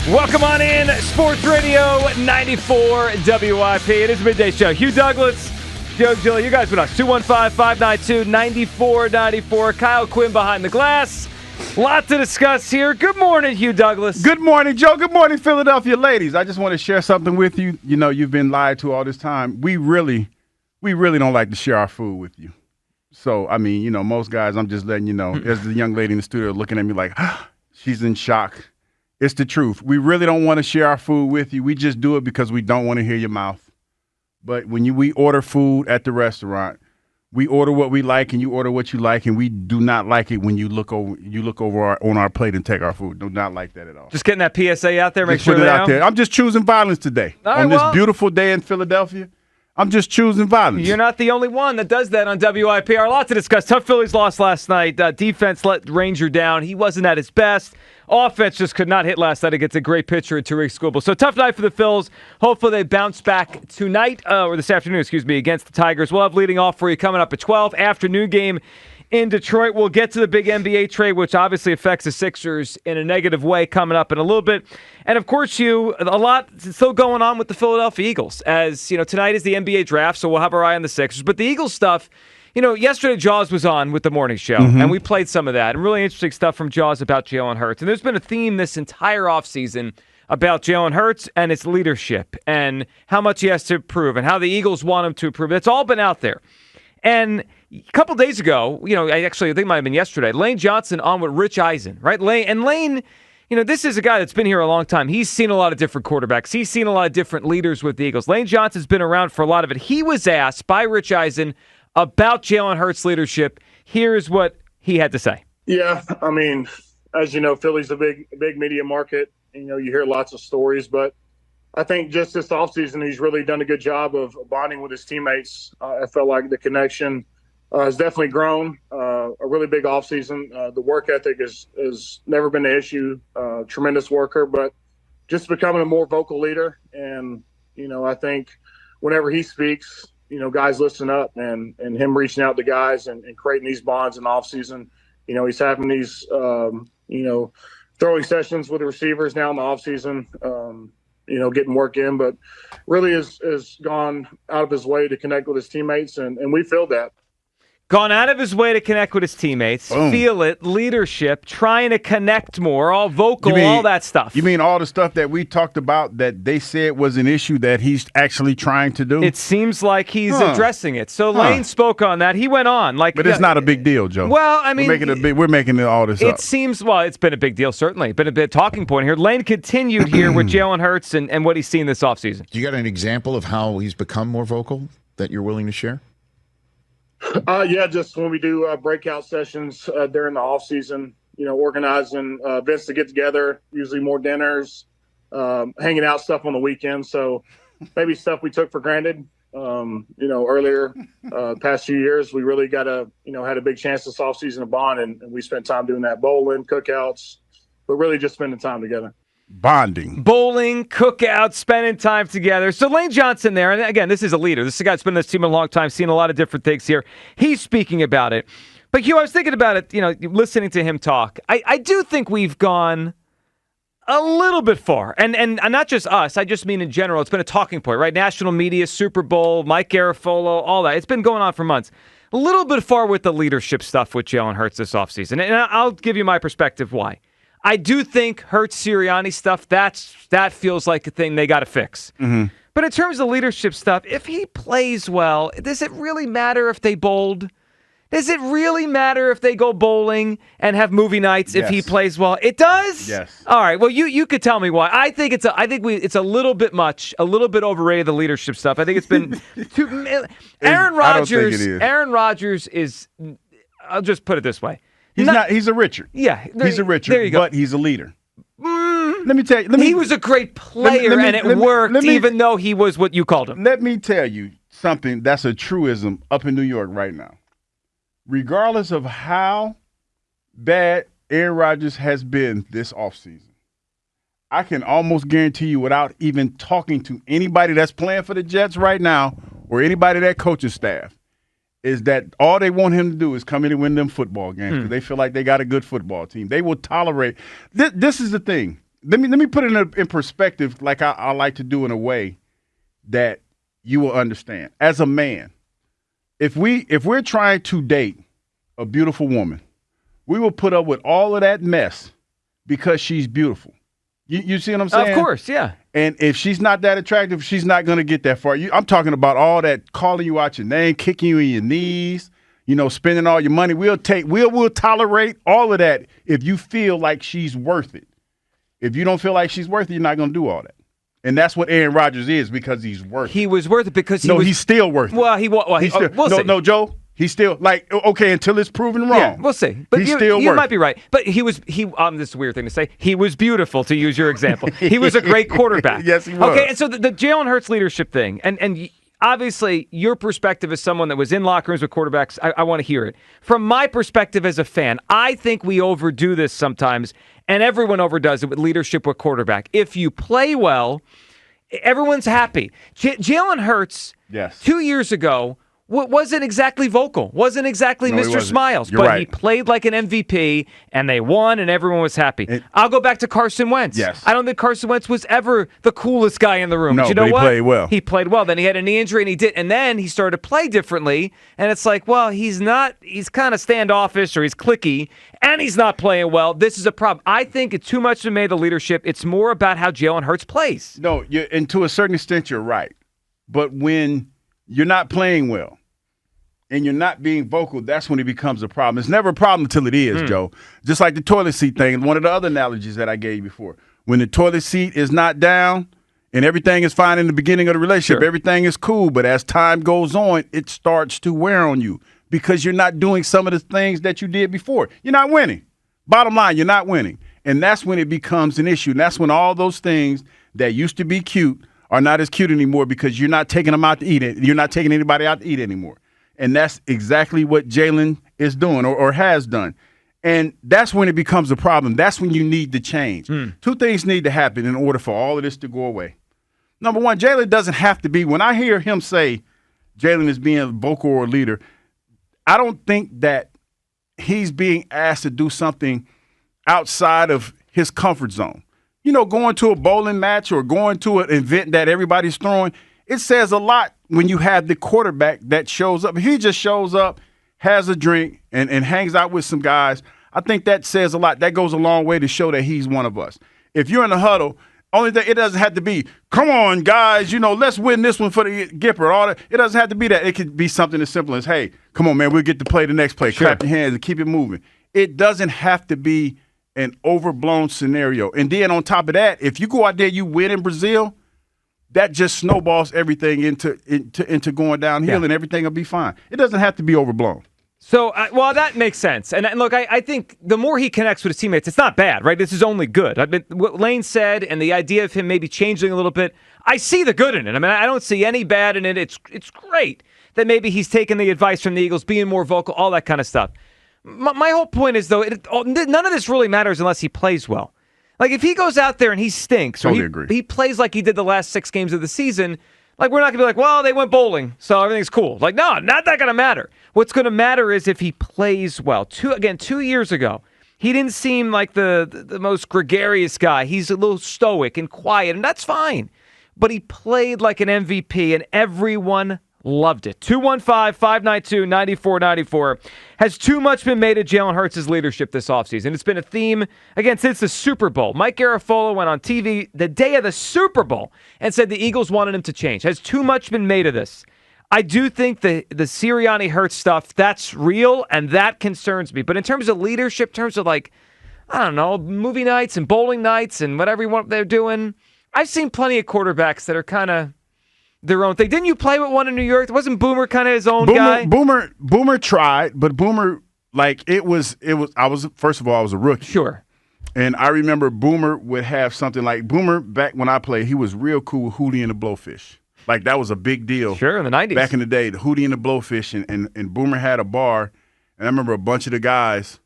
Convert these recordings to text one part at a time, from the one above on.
Welcome on in, Sports Radio 94 WIP. It is Midday Show. Hugh Douglas, Joe Gill, you guys with us. 215-592-9494. Kyle Quinn behind the glass. Lot to discuss here. Good morning, Hugh Douglas. Good morning, Joe. Good morning, Philadelphia ladies. I just want to share something with you. You know, you've been lied to all this time. We really don't like to share our food with you. So, I mean, you know, most guys, I'm just letting you know. There's the young lady in the studio looking at me like, she's in shock. It's the truth. We really don't want to share our food with you. We just do it because we don't want to hear your mouth. But when we order food at the restaurant, we order what we like and you order what you like, and we do not like it when you look over on our plate and take our food. Do not like that at all. Just getting that PSA out there, make just sure put it they out know. there. I'm just choosing violence today. On this beautiful day in Philadelphia. I'm just choosing violence. You're not the only one that does that on WIP. A lot to discuss. Tough Phillies lost last night. Defense let Ranger down. He wasn't at his best. Offense just could not hit last night against a great pitcher in Tariq Skubal. So tough night for the Phils. Hopefully they bounce back tonight, or this afternoon, against the Tigers. We'll have leading off for you coming up at 12. Afternoon game in Detroit. We'll get to the big NBA trade, which obviously affects the Sixers in a negative way, coming up in a little bit. And, of course, a lot still going on with the Philadelphia Eagles. As, you know, tonight is the NBA draft, so we'll have our eye on the Sixers. But the Eagles stuff, you know, yesterday Jaws was on with the morning show, and we played some of that. And really interesting stuff from Jaws about Jalen Hurts. And there's been a theme this entire offseason about Jalen Hurts and his leadership and how much he has to prove and how the Eagles want him to prove. It's all been out there. And a couple days ago, you know, I think it might have been yesterday, Lane Johnson on with Rich Eisen, right? Lane, you know, this is a guy that's been here a long time. He's seen a lot of different quarterbacks. He's seen a lot of different leaders with the Eagles. Lane Johnson's been around for a lot of it. He was asked by Rich Eisen about Jalen Hurts' leadership. Here's what he had to say. Yeah, I mean, as you know, Philly's a big media market. You know, you hear lots of stories, but I think just this offseason, he's really done a good job of bonding with his teammates. I felt like the connection has definitely grown. A really big offseason. The work ethic has never been an issue. Tremendous worker, but just becoming a more vocal leader. And, you know, I think whenever he speaks, you know, guys listen up, and him reaching out to guys and creating these bonds in the offseason. You know, he's having these, you know, throwing sessions with the receivers now in the offseason. You know, getting work in, but really has gone out of his way to connect with his teammates, and we feel that. Gone out of his way to connect with his teammates, feel it, leadership, trying to connect more, all vocal, all that stuff. You mean all the stuff that we talked about that they said was an issue that he's actually trying to do? It seems like he's addressing it. So Lane spoke on that. He went on. But it's not a big deal, Joe. Well, I mean, we're making all this up. It seems, well, it's been a big deal, certainly. Been a big talking point here. Lane continued here with Jalen Hurts and what he's seen this offseason. Do you got an example of how he's become more vocal that you're willing to share? Yeah, just when we do breakout sessions during the off season, you know, organizing events to get together, usually more dinners, hanging out stuff on the weekend. So maybe stuff we took for granted, you know, earlier past few years, we really had a big chance this off season to bond, and we spent time doing that, bowling, cookouts, but really just spending time together. Bonding. Bowling, cookouts, spending time together. So Lane Johnson there, and again, this is a leader. This is a guy that's been in this team a long time, seen a lot of different things here. He's speaking about it. But Hugh, I was thinking about it, you know, listening to him talk. I do think we've gone a little bit far. And not just us, I just mean in general. It's been a talking point, right? National media, Super Bowl, Mike Garafolo, all that. It's been going on for months. A little bit far with the leadership stuff with Jalen Hurts this offseason. And I'll give you my perspective why. I do think Hurts-Sirianni stuff, that feels like a thing they got to fix. But in terms of leadership stuff, if he plays well, does it really matter if they bowled? Does it really matter if they go bowling and have movie nights if he plays well? It does? Yes. All right. Well, you could tell me why. I think it's a little bit much, a little bit overrated, the leadership stuff. I think it's been too Aaron Rodgers. I don't think it is. Aaron Rodgers is, I'll just put it this way. He's a Richard. Yeah. He's a Richard, there you go. but he's a leader. Let me tell you. He was a great player, and it worked even though he was what you called him. Let me tell you something that's a truism up in New York right now. Regardless of how bad Aaron Rodgers has been this offseason, I can almost guarantee you without even talking to anybody that's playing for the Jets right now or anybody that coaching staff, is that all they want him to do is come in and win them football games because they feel like they got a good football team. They will tolerate – this is the thing. let me put it in perspective, like I like to do in a way that you will understand. As a man, if we're trying to date a beautiful woman, we will put up with all of that mess because she's beautiful. You see what I'm saying? Of course, yeah. And if she's not that attractive, she's not going to get that far. I'm talking about all that calling you out your name, kicking you in your knees, spending all your money. We'll tolerate all of that if you feel like she's worth it. If you don't feel like she's worth it, you're not going to do all that. And that's what Aaron Rodgers is, because he's worth it. He was worth it because he's still worth it. Well, we'll see. No, Joe. He's still okay until it's proven wrong. Yeah, we'll see. But you might be right. But this is a weird thing to say. He was beautiful, to use your example. He was a great quarterback. Yes, he was. Okay, and so the Jalen Hurts leadership thing, and obviously your perspective as someone that was in locker rooms with quarterbacks, I want to hear it. From my perspective as a fan, I think we overdo this sometimes, and everyone overdoes it with leadership with quarterback. If you play well, everyone's happy. Jalen Hurts, 2 years ago, wasn't exactly vocal, wasn't exactly Mr. Smiles, but right. He played like an MVP, and they won, and everyone was happy. I'll go back to Carson Wentz. Yes. I don't think Carson Wentz was ever the coolest guy in the room. No, but you know but he what? played well. He played well. Then he had a knee injury, and then he started to play differently, and it's like, well, he's kind of standoffish, or he's cliquey, and he's not playing well. This is a problem. I think it's too much to make the leadership. It's more about how Jalen Hurts plays. No, and to a certain extent, you're right. But when you're not playing well and you're not being vocal, that's when it becomes a problem. It's never a problem until it is, Joe. Just like the toilet seat thing, one of the other analogies that I gave you before. When the toilet seat is not down and everything is fine in the beginning of the relationship, everything is cool, but as time goes on, it starts to wear on you because you're not doing some of the things that you did before. You're not winning. Bottom line, you're not winning. And that's when it becomes an issue. And that's when all those things that used to be cute are not as cute anymore because you're not taking them out to eat it. You're not taking anybody out to eat anymore. And that's exactly what Jalen is doing or has done. And that's when it becomes a problem. That's when you need to change. Two things need to happen in order for all of this to go away. Number one, Jalen doesn't have to be. When I hear him say Jalen is being vocal or leader, I don't think that he's being asked to do something outside of his comfort zone. Going to a bowling match or going to an event that everybody's throwing, it says a lot when you have the quarterback that shows up. If he just shows up, has a drink, and hangs out with some guys, I think that says a lot. That goes a long way to show that he's one of us. If you're in the huddle, only thing, it doesn't have to be, come on, guys, let's win this one for the Gipper. All that. It doesn't have to be that. It could be something as simple as, hey, come on, man, we'll get to play the next play. Sure. Clap your hands and keep it moving. It doesn't have to be an overblown scenario. And then on top of that, if you go out there, you win in Brazil, that just snowballs everything into going downhill, and everything will be fine. It doesn't have to be overblown. So, that makes sense. And look, I think the more he connects with his teammates, it's not bad, right? This is only good. What Lane said and the idea of him maybe changing a little bit, I see the good in it. I mean, I don't see any bad in it. It's great that maybe he's taking the advice from the Eagles, being more vocal, all that kind of stuff. My whole point is, though, none of this really matters unless he plays well. Like, if he goes out there and he stinks, or he plays like he did the last 6 games of the season, like, we're not going to be like, well, they went bowling, so everything's cool. Like, no, not that going to matter. What's going to matter is if he plays well. 2 years ago, he didn't seem like the most gregarious guy. He's a little stoic and quiet, and that's fine. But he played like an MVP, and everyone loved it. 215-592-9494. Has too much been made of Jalen Hurts' leadership this offseason? It's been a theme, again, since the Super Bowl. Mike Garafolo went on TV the day of the Super Bowl and said the Eagles wanted him to change. Has too much been made of this? I do think the Sirianni Hurts stuff, that's real, and that concerns me. But in terms of leadership, in terms of, like, I don't know, movie nights and bowling nights and whatever they're doing, I've seen plenty of quarterbacks that are kind of their own thing. Didn't you play with one in New York? Wasn't Boomer kind of his own guy? Boomer tried, but Boomer, like, it was first of all, I was a rookie. Sure. And I remember Boomer would have something like, Boomer, back when I played, he was real cool with Hootie and the Blowfish. Like, that was a big deal. Sure, in the 90s. Back in the day, the Hootie and the Blowfish, and Boomer had a bar, and I remember a bunch of the guys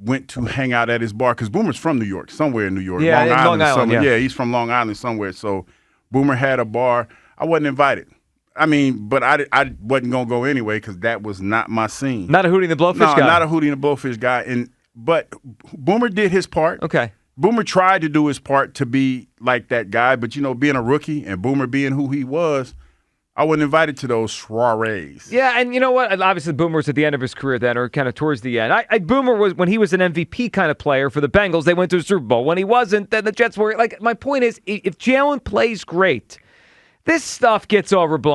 went to hang out at his bar, because Boomer's from New York, somewhere in New York. Yeah, Long Island, yeah, he's from Long Island somewhere. So Boomer had a bar. I wasn't invited. I mean, but I wasn't going to go anyway because that was not my scene. Not a Hootie and the Blowfish guy? No, not a Hootie and the Blowfish guy. But Boomer did his part. Okay. Boomer tried to do his part to be like that guy, but, being a rookie and Boomer being who he was, I wasn't invited to those soirees. Yeah, and you know what? Obviously, Boomer was at the end of his career then, or kind of towards the end. Boomer was, when he was an MVP kind of player for the Bengals, they went to a Super Bowl. When he wasn't, then the Jets were, like, my point is, if Jalen plays great, this stuff gets overblown.